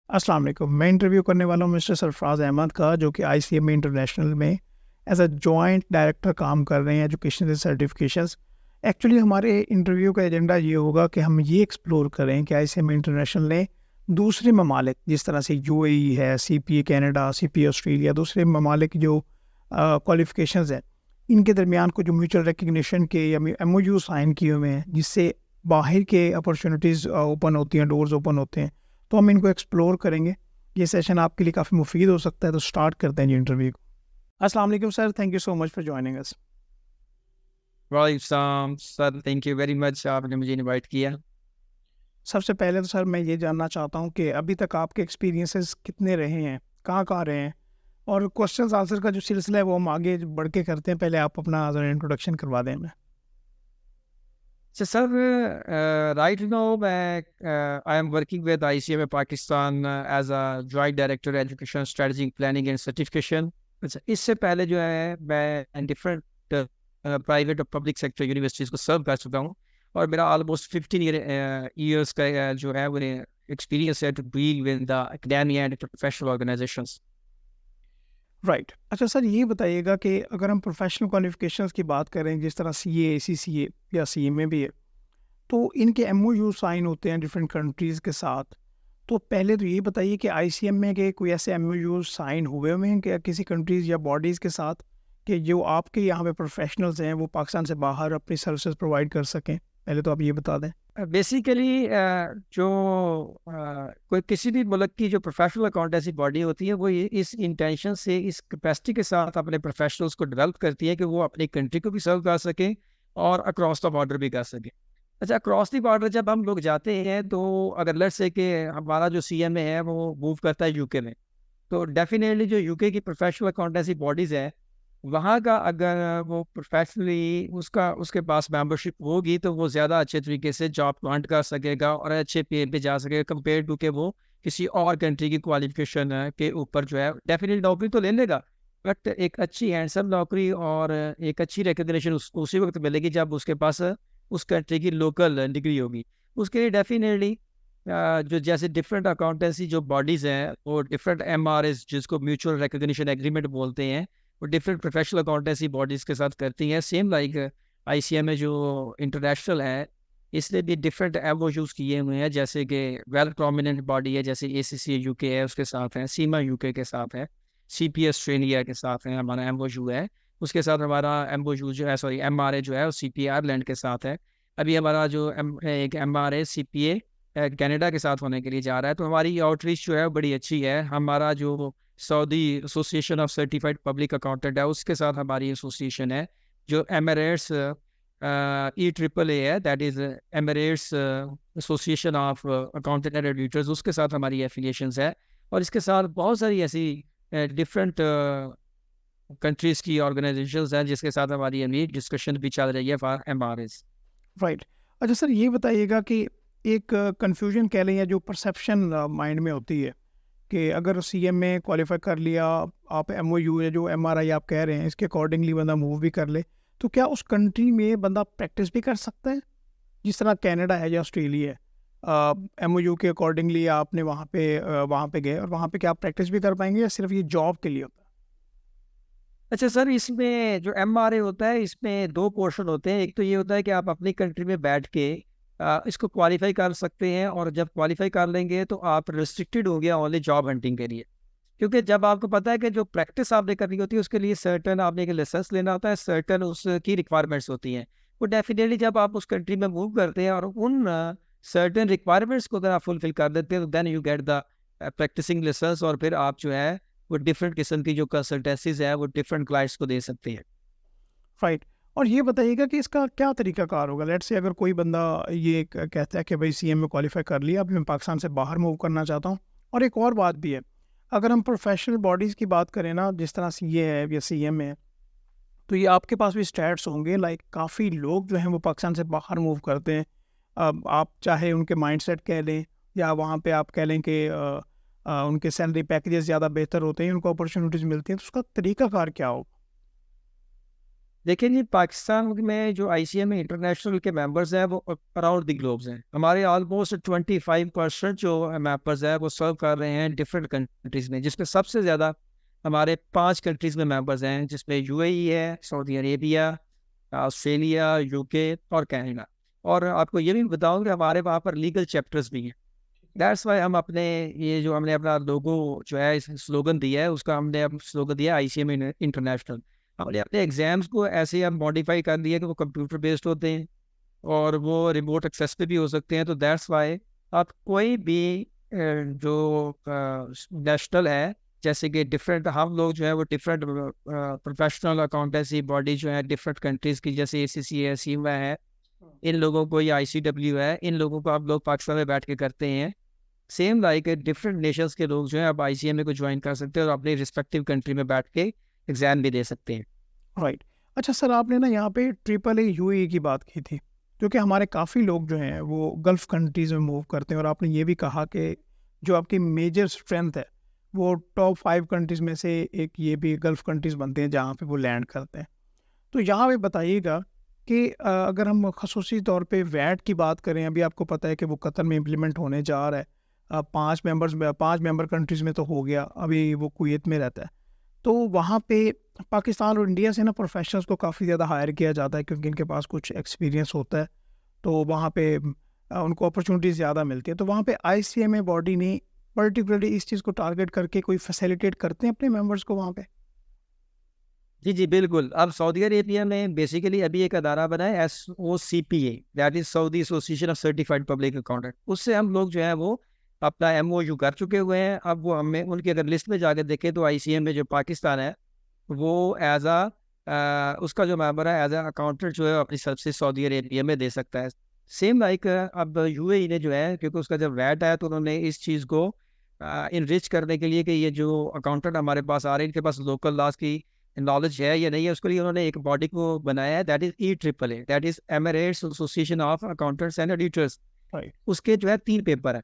अस्सलाम वालेकुम। मैं इंटरव्यू करने वाला हूँ मिस्टर सरफराज अहमद का, जो कि आईसीएमए इंटरनेशनल में एज अ जॉइंट डायरेक्टर काम कर रहे हैं एजुकेशन सर्टिफिकेशंस। एक्चुअली हमारे इंटरव्यू का एजेंडा ये होगा कि हम ये एक्सप्लोर करें कि आईसीएमए इंटरनेशनल ने दूसरे ममालिक जिस तरह से यूएई है, सीपीए कनाडा, सीपीए ऑस्ट्रेलिया, दूसरे ममालिक जो क्वालिफिकेशंस हैं, इनके दरमियान कुछ म्यूचुअल रिकग्निशन के या एमओयू साइन किए हुए हैं, जिससे बाहर के अपॉर्चुनिटीज़ ओपन होती हैं, डोर्स ओपन होते हैं। तो हम इनको एक्सप्लोर करेंगे। ये सेशन आपके लिए काफ़ी मुफीद हो सकता है, तो स्टार्ट करते हैं जी इंटरव्यू को। अस्सलाम वालेकुम sir, thank you so much for joining us. वालेकुम sir, thank you very much, आपने मुझे इनवाइट किया। सबसे पहले तो सर मैं ये जानना चाहता हूँ कि अभी तक आपके एक्सपीरियंसेस कितने रहे हैं, कहाँ-कहाँ रहे हैं? और क्वेश्चंस आंसर का जो सिलसिला है वो हम आगे बढ़ के करते हैं। पहले आप अपना ज़रा इंट्रोडक्शन करवा दें हमें। Sir, right now I am working with ICMA Pakistan as a joint director education strategy planning and certification. अच्छा, इससे पहले जो है मैं डिफरेंट प्राइवेट और पब्लिक सेक्टर यूनिवर्सिटीज़ को सर्व कर चुका हूँ, और मेरा ऑलमोस्ट 15 ईयर्स का जो है वो एक्सपीरियंस है to deal with the academia and professional organisations. Right. अच्छा सर, ये बताइएगा कि अगर हम प्रोफेशनल क्वालिफिकेशंस की बात करें, जिस तरह सीए, सीसीए या सीएमए भी है, तो इनके एमओयू साइन होते हैं डिफरेंट कंट्रीज़ के साथ। तो पहले तो ये बताइए कि आईसीएमए के कोई ऐसे एमओयू साइन हुए हैं क्या किसी कंट्रीज़ या बॉडीज़ के साथ, कि जो आपके यहाँ पे प्रोफेशनल्स हैं वो पाकिस्तान से बाहर अपनी सर्विसेज प्रोवाइड कर सकें? पहले तो आप ये बता दें। बेसिकली जो कोई किसी भी मुल्क की जो प्रोफेशनल अकाउंटेंसी बॉडी होती है, वो ये इस इंटेंशन से, इस कैपेसिटी के साथ अपने प्रोफेशनल्स को डेवलप करती है कि वो अपनी कंट्री को भी सर्व कर सकें और अक्रॉस द बॉर्डर भी कर सकें। अच्छा, अक्रॉस द बॉर्डर जब हम लोग जाते हैं, तो अगर लेट्स से कि हमारा जो सीएमए है वो मूव करता है यूके में, तो डेफिनेटली जो यूके की प्रोफेशनल अकाउंटेंसी बॉडीज़ है, वहाँ का अगर वो प्रोफेशनली उसका उसके पास मेंबरशिप होगी, तो वो ज़्यादा अच्छे तरीके से जॉब प्लांट कर सकेगा और अच्छे पे पे जा सकेगा, कंपेयर टू के वो किसी और कंट्री की क्वालिफिकेशन के ऊपर जो है डेफिनेटली नौकरी तो ले लेगा, बट एक अच्छी हैंडसम नौकरी और एक अच्छी रिकग्निशन उसको उसी वक्त मिलेगी जब उसके पास उस कंट्री की लोकल डिग्री होगी। उसके लिए डेफिनेटली जो जैसे डिफरेंट अकाउंटेंसी जो बॉडीज़ हैं, वो डिफरेंट एमआरएस जिसको म्यूचुअल रिकग्निशन एग्रीमेंट बोलते हैं, वो डिफरेंट प्रोफेशनल अकाउंटेंसी बॉडीज़ के साथ करती हैं, सेम लाइक आईसीएमए जो इंटरनेशनल है, इसने भी डिफरेंट एमओयूज़ किए हुए हैं, जैसे कि वेल प्रोमिनेंट बॉडी है जैसे एसीसी यूके है, उसके साथ है सीमा यूके के साथ है, सीपीएस ऑस्ट्रेलिया के साथ है, हमारा एमओयू है। उसके साथ हमारा एमओयू जो है, सॉरी एमआरए जो है, वो सीपीए आयरलैंड के साथ है। अभी हमारा जो एक एमआरए सीपीए कनाडा के साथ होने के लिए जा रहा है, तो हमारी आउटरीच जो है वो बड़ी अच्छी है। हमारा जो Saudi association of certified public accountant है, उसके साथ हमारी एसोसिएशन है। जो एमिरेट्स ई ट्रिपल ए है, that is Emirates association of accountant and auditors, उसके साथ हमारी एफिलिएशंस है। और इसके साथ बहुत सारी ऐसी डिफरेंट कंट्रीज़ की ऑर्गेनाइजेशंस हैं जिसके साथ हमारी अभी डिस्कशन भी चल रही है फॉर एमआरएस। राइट। अच्छा सर, ये बताइएगा कि एक कन्फ्यूजन कह लें या जो परसेप्शन माइंड में होती है कि अगर सीएमए क्वालिफाई कर लिया, आप एमओयू या जो एमआरआई आप कह रहे हैं इसके अकॉर्डिंगली बंदा मूव भी कर ले, तो क्या उस कंट्री में बंदा प्रैक्टिस भी कर सकता है? जिस तरह कनाडा है या ऑस्ट्रेलिया है, एमओयू के अकॉर्डिंगली आपने वहाँ पे गए और वहाँ पे क्या आप प्रैक्टिस भी कर पाएंगे या सिर्फ ये जॉब के लिए होता है? अच्छा सर, इसमें जो एमआरए होता है, इसमें दो पोर्शन होते हैं। एक तो ये होता है कि आप अपनी कंट्री में बैठ के इसको क्वालिफाई कर सकते हैं, और जब क्वालिफाई कर लेंगे तो आप रिस्ट्रिक्टेड हो गया ओनली जॉब हंटिंग के लिए। क्योंकि जब आपको पता है कि जो प्रैक्टिस आपने करनी होती है, उसके लिए सर्टन आपने एक लाइसेंस लेना होता है, सर्टन उसकी रिक्वायरमेंट्स होती हैं। वो डेफिनेटली जब आप उस कंट्री में मूव करते हैं और उन सर्टन रिक्वायरमेंट्स को अगर आप फुलफिल कर देते हैं, तो then you get the practising licence, और फिर आप जो है वो डिफरेंट किस्म की जो कंसल्टेंसीज है वो डिफरेंट क्लाइंट्स को दे सकते हैं। राइट। और ये बताइएगा कि इसका क्या तरीकाकार होगा? लेट्स से अगर कोई बंदा ये कहता है कि भाई सीएम में क्वालिफाई कर लिया, अभी मैं पाकिस्तान से बाहर मूव करना चाहता हूँ। और एक और बात भी है, अगर हम प्रोफेशनल बॉडीज़ की बात करें ना, जिस तरह सीए है या सीएम है, तो ये आपके पास भी स्टैट्स होंगे, लाइक काफ़ी लोग जो हैं वो पाकिस्तान से बाहर मूव करते हैं। अब आप चाहे उनके माइंडसेट कह लें या वहाँ पे आप कह लें कि उनके सैलरी पैकेजेस ज़्यादा बेहतर होते हैं, उनको अपॉर्चुनिटीज़ मिलती हैं, तो उसका तरीकाकार क्या हो? देखिए जी, पाकिस्तान में जो आईसीएम इंटरनेशनल के मेंबर्स हैं वो अराउंड द ग्लोब्स हैं। हमारे ऑलमोस्ट 25% जो मेंबर्स हैं वो सर्व कर रहे हैं डिफरेंट कंट्रीज़ में, जिसमें सबसे ज़्यादा हमारे 5 कंट्रीज़ में मेंबर्स हैं, जिसमें यूएई है, सऊदी अरेबिया, ऑस्ट्रेलिया, यूके और कनाडा। और आपको ये भी बताऊँ कि हमारे वहाँ पर लीगल चैप्टर्स भी हैं। दैट्स वाई हम अपने ये जो हमने अपना लोगो जो है इस स्लोगन दिया है, उसका हमने अब स्लोगन दिया आईसीएम इंटरनेशनल। हमने अपने एग्जाम्स को ऐसे हम मॉडिफाई कर दिया कि वो कंप्यूटर बेस्ड होते हैं और वो रिमोट एक्सेस पे भी हो सकते हैं। तो दैट्स वाई आप कोई भी जो नेशनल है, जैसे कि डिफरेंट हम लोग जो है वो डिफरेंट प्रोफेशनल अकाउंटेंसी बॉडी जो है डिफरेंट कंट्रीज की, जैसे एसीसी है, सीमा है, इन लोगों को, या आईसीडब्ल्यू है, इन लोगों को आप लोग पाकिस्तान में बैठ के करते हैं। सेम लाइक डिफरेंट नेशंस के लोग जो हैं अब आईसीएमए को ज्वाइन कर सकते हैं और अपनी रिस्पेक्टिव कंट्री में बैठ के एग्जाम भी दे सकते हैं। राइट। अच्छा सर, आपने ना यहाँ पे ट्रिपल ए यूएई की बात की थी, क्योंकि हमारे काफ़ी लोग जो हैं वो गल्फ़ कंट्रीज़ में मूव करते हैं, और आपने ये भी कहा कि जो आपकी मेजर स्ट्रेंथ है वो टॉप 5 कंट्रीज़ में से एक ये भी गल्फ़ कंट्रीज़ बनते हैं जहाँ पे वो लैंड करते हैं। तो यहाँ पे बताइएगा कि अगर हम ख़ुसूसी तौर पे वैट की बात करें, अभी आपको पता है कि वो कतर में इम्प्लीमेंट होने जा रहा है। 5 मेंबर कंट्रीज़ में तो हो गया, अभी वो कुवैत में रहता है। तो वहाँ पे पाकिस्तान और इंडिया से ना प्रोफेशनल्स को काफ़ी ज़्यादा हायर किया जाता है, क्योंकि इनके पास कुछ एक्सपीरियंस होता है। तो वहाँ पे उनको अपॉर्चुनिटीज़ ज़्यादा मिलती है। तो वहाँ पे आईसीएमए बॉडी ने पर्टिकुलरली इस चीज़ को टारगेट करके कोई फैसिलिटेट करते हैं अपने मेंबर्स को वहाँ पे? जी, जी, बिल्कुल। अब सऊदी अरेबिया में बेसिकली अभी एक अदारा बना है SOCPA, that is Saudi association of certified public accountant. उससे हम लोग जो है वो अपना एमओयू कर चुके हुए हैं। अब वो हमें उनकी अगर लिस्ट में जाकर देखें तो आईसीएम में जो पाकिस्तान है वो एज़ उसका जो मेंबर है एज़ अकाउंटेंट जो है अपनी सर्विसेज सऊदी अरेबिया में दे सकता है। सेम लाइक अब यूएई ने जो है, क्योंकि उसका जब वैट आया तो उन्होंने इस चीज़ को इनरिच करने के लिए कि ये जो अकाउंटेंट हमारे पास आ रहे हैं इनके पास लोकल लॉज की नॉलेज है या नहीं है, उसके लिए उन्होंने एक बॉडी को बनाया है, that is EAAA, that is Emirates association of accountants and auditors. Right. उसके जो है 3 पेपर है।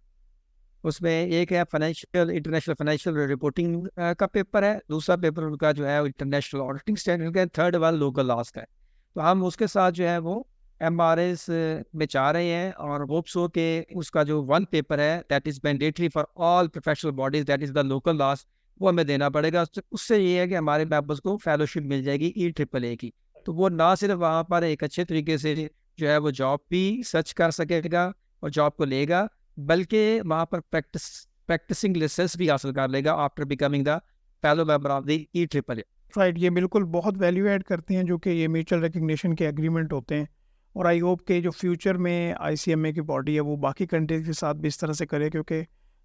उसमें एक है फाइनेंशियल इंटरनेशनल फाइनेंशियल रिपोर्टिंग का पेपर है, दूसरा पेपर उनका जो है इंटरनेशनल ऑडिटिंग स्टैंडर्ड का है, थर्ड वन लोकल लॉज का है। तो हम उसके साथ जो है वो एमआरएस में चाह रहे हैं और होप्स हो कि उसका जो वन पेपर है that is mandatory for all professional bodies, that is the local laws, वो हमें देना पड़ेगा। उससे ये है कि हमारे मेंबर्स को फेलोशिप मिल जाएगी EAAA की। तो वो ना सिर्फ वहाँ पर एक अच्छे तरीके से जो है वो जॉब भी सर्च कर सकेगा और जॉब को लेगा, बल्कि वहाँ पर प्रैक्टिसिंग लाइसेंस भी हासिल कर लेगा after becoming the fellow member of the EAAA। Right, ये बिल्कुल बहुत वैल्यू ऐड करते हैं, जो कि ये म्यूचुअल रिकग्निशन के एग्रीमेंट होते हैं। और आई होप कि जो फ्यूचर में आईसीएमए की बॉडी है वो बाकी कंट्रीज के साथ भी इस तरह से करे, क्योंकि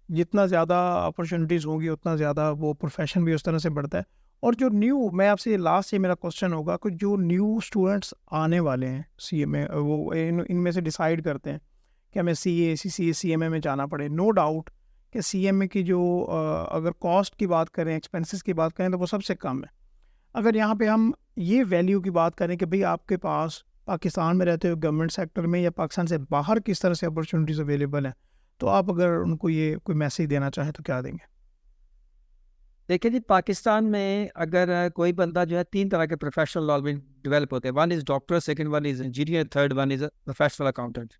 जितना ज़्यादा अपॉर्चुनिटीज़ होंगी उतना ज़्यादा वो प्रोफेशन भी उस तरह से बढ़ता है। और जो न्यू, मैं आपसे लास्ट ये मेरा क्वेश्चन होगा कि जो न्यू स्टूडेंट्स आने वाले हैं सीएमए, वो इनमें से डिसाइड करते हैं कि हमें सीए सीसीए सीएमए में जाना पड़े। नो डाउट कि सीएमए की जो अगर कॉस्ट की बात करें, एक्सपेंसेस की बात करें, तो वो सबसे कम है। अगर यहाँ पे हम ये वैल्यू की बात करें कि भाई आपके पास पाकिस्तान में रहते हो गवर्नमेंट सेक्टर में या पाकिस्तान से बाहर किस तरह से अपॉर्चुनिटीज़ अवेलेबल हैं, तो आप अगर उनको ये कोई मैसेज देना चाहें तो क्या देंगे? देखिए जी, पाकिस्तान में अगर कोई बंदा जो है 3 तरह के प्रोफेशनल लॉ में डेवलप होते हैं। One is doctor, second one is engineer, third one is professional accountant.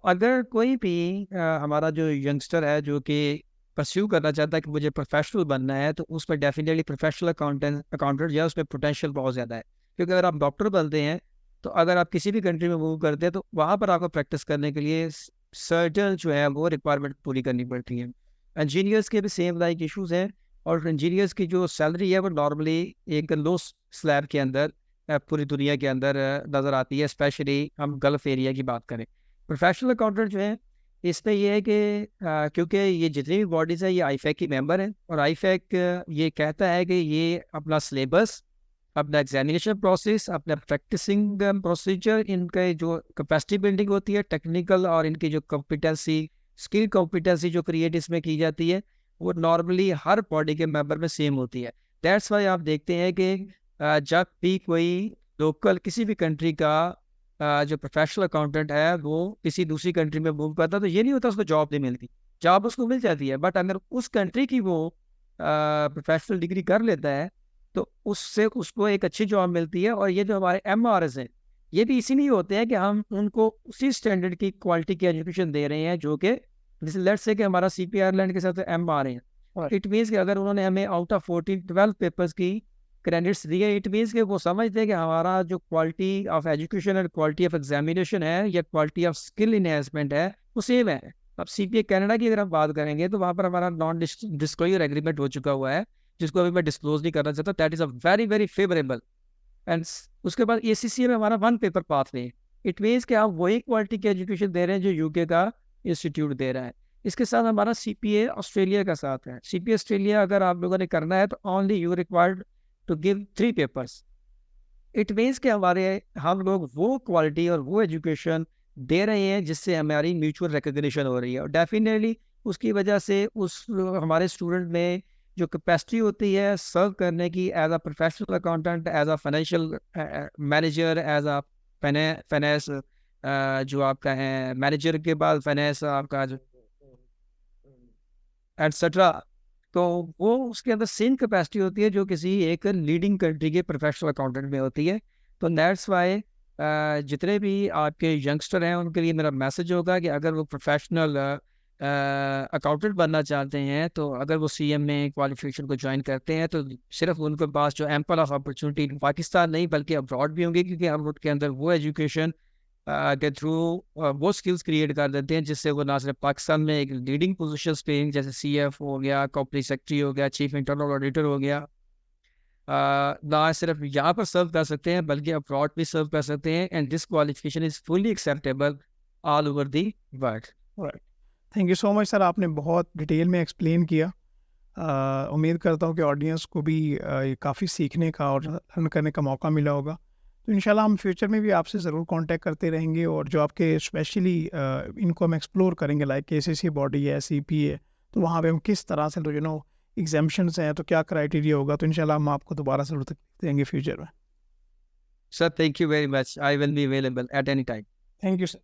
अगर कोई भी हमारा जो यंगस्टर है जो कि परस्यू करना चाहता है कि मुझे प्रोफेशनल बनना है, तो उसमें डेफिनेटली प्रोफेशनल अकाउंटेंट जो है उसमें पोटेंशियल बहुत ज़्यादा है। क्योंकि अगर आप डॉक्टर बनते हैं तो अगर आप किसी भी कंट्री में मूव करते हैं तो वहाँ पर आपको प्रैक्टिस करने के लिए सर्टन जो है वो रिक्वायरमेंट पूरी करनी पड़ती है। इंजीनियर्स के भी सेम लाइक इशूज़ हैं और इंजीनियर्स की जो सैलरी है वो नॉर्मली एक लो स्लैब के अंदर पूरी दुनिया के अंदर नज़र आती है, स्पेशली हम गल्फ़ एरिया की बात करें। प्रोफेशनल अकाउंटेंट जो है इसमें ये है कि क्योंकि ये जितनी भी बॉडीज़ है ये आईफैक की मेंबर हैं और आईफैक ये कहता है कि ये अपना सिलेबस, अपना एग्जामिनेशन प्रोसेस, अपना प्रैक्टिसिंग प्रोसीजर, इनके जो कैपेसिटी बिल्डिंग होती है टेक्निकल और इनकी जो कॉम्पिटेंसी स्किल कॉम्पिटेंसी जो क्रिएट इसमें की जाती है वो नॉर्मली हर बॉडी के मेंबर में सेम होती है। दैट्स वाई आप देखते हैं कि जब भी कोई लोकल किसी भी कंट्री का जो प्रोफेशनल अकाउंटेंट है वो किसी दूसरी कंट्री में मूव करता है तो ये नहीं होता उसको जॉब नहीं मिलती, जॉब उसको मिल जाती है। बट अगर उस कंट्री की वो प्रोफेशनल डिग्री कर लेता है तो उससे उसको एक अच्छी जॉब मिलती है। और ये जो हमारे MRs हैं, ये भी इसीलिए होते हैं कि हम उनको उसी स्टैंडर्ड की क्वालिटी की एजुकेशन दे रहे हैं जो कि जैसे लेट्स से कि हमारा CP आयरलैंड के साथ MR है। और इट मीन्स कि अगर उन्होंने हमें आउट ऑफ 14-12 पेपर्स की क्रेडिट्स दिए, इट मीन्स कि वो समझते हैं कि हमारा जो क्वालिटी ऑफ एजुकेशन और क्वालिटी ऑफ एग्जामिनेशन है या क्वालिटी ऑफ स्किल इन्हेंसमेंट है वो सेम है। अब CPA कनाडा की अगर हम बात करेंगे तो वहाँ पर हमारा नॉन डिस्क्लोजर एग्रीमेंट हो चुका हुआ है, जिसको अभी मैं डिस्क्लोज नहीं करना चाहता। That is a very very favourable. And उसके बाद ACCA में हमारा 1 पेपर पाथवे है। इट मीन्स कि आप वही क्वालिटी की एजुकेशन दे रहे हैं जो यूके का इंस्टीट्यूट दे रहा है। इसके साथ हमारा CPA ऑस्ट्रेलिया का साथ है। CPA ऑस्ट्रेलिया अगर आप लोगों ने करना है तो only you required to give 3 papers. It means कि हम लोग वो क्वालिटी और वो एजुकेशन दे रहे हैं जिससे हमारी म्यूचुअल रिकग्निशन हो रही है। और डेफिनेटली उसकी वजह से उस हमारे स्टूडेंट में जो कैपेसिटी होती है सर्व करने की as a professional accountant, as a financial manager, as a finance जो आपका है मैनेजर के बाद फाइनेंस आपका जो एटसेट्रा, तो वो उसके अंदर सेम कैपेसिटी होती है जो किसी एक लीडिंग कंट्री के प्रोफेशनल अकाउंटेंट में होती है। तो दैट्स वाई जितने भी आपके यंगस्टर हैं उनके लिए मेरा मैसेज होगा कि अगर वो प्रोफेशनल अकाउंटेंट बनना चाहते हैं तो अगर वो CM में क्वालिफिकेशन को ज्वाइन करते हैं तो सिर्फ उनके पास जो एम्पल ऑफ अपॉर्चुनिटी पाकिस्तान नहीं बल्कि अब्रॉड भी होंगे, क्योंकि हम उनके अंदर वो एजुकेशन के थ्रू वो स्किल्स क्रिएट कर देते हैं जिससे वो ना सिर्फ पाकिस्तान में एक लीडिंग पोजीशंस पे जैसे CF हो गया, कंपनी सेक्रेटरी हो गया, चीफ इंटरनल ऑडिटर हो गया, ना सिर्फ यहाँ पर सर्व कर सकते हैं बल्कि अब्रॉड भी सर्व कर सकते हैं। And this qualification is fully acceptable all over the world. Right, thank you so much sir, आपने बहुत डिटेल में एक्सप्लेन किया। उम्मीद करता हूँ कि ऑडियंस को भी ये काफ़ी सीखने का और लर्न करने का मौका मिला होगा। तो इंशाल्लाह हम फ्यूचर में भी आपसे ज़रूर कांटेक्ट करते रहेंगे और जो आपके स्पेशली इनको हम एक्सप्लोर करेंगे लाइक ACCA बॉडी है, CPA, तो वहाँ पे हम किस तरह से एग्जाम्पशंस हैं तो क्या क्राइटेरिया होगा, तो इंशाल्लाह हम आपको दोबारा ज़रूर तक देंगे फ्यूचर में। Sir thank you very much, I will be available at any time. Thank you sir.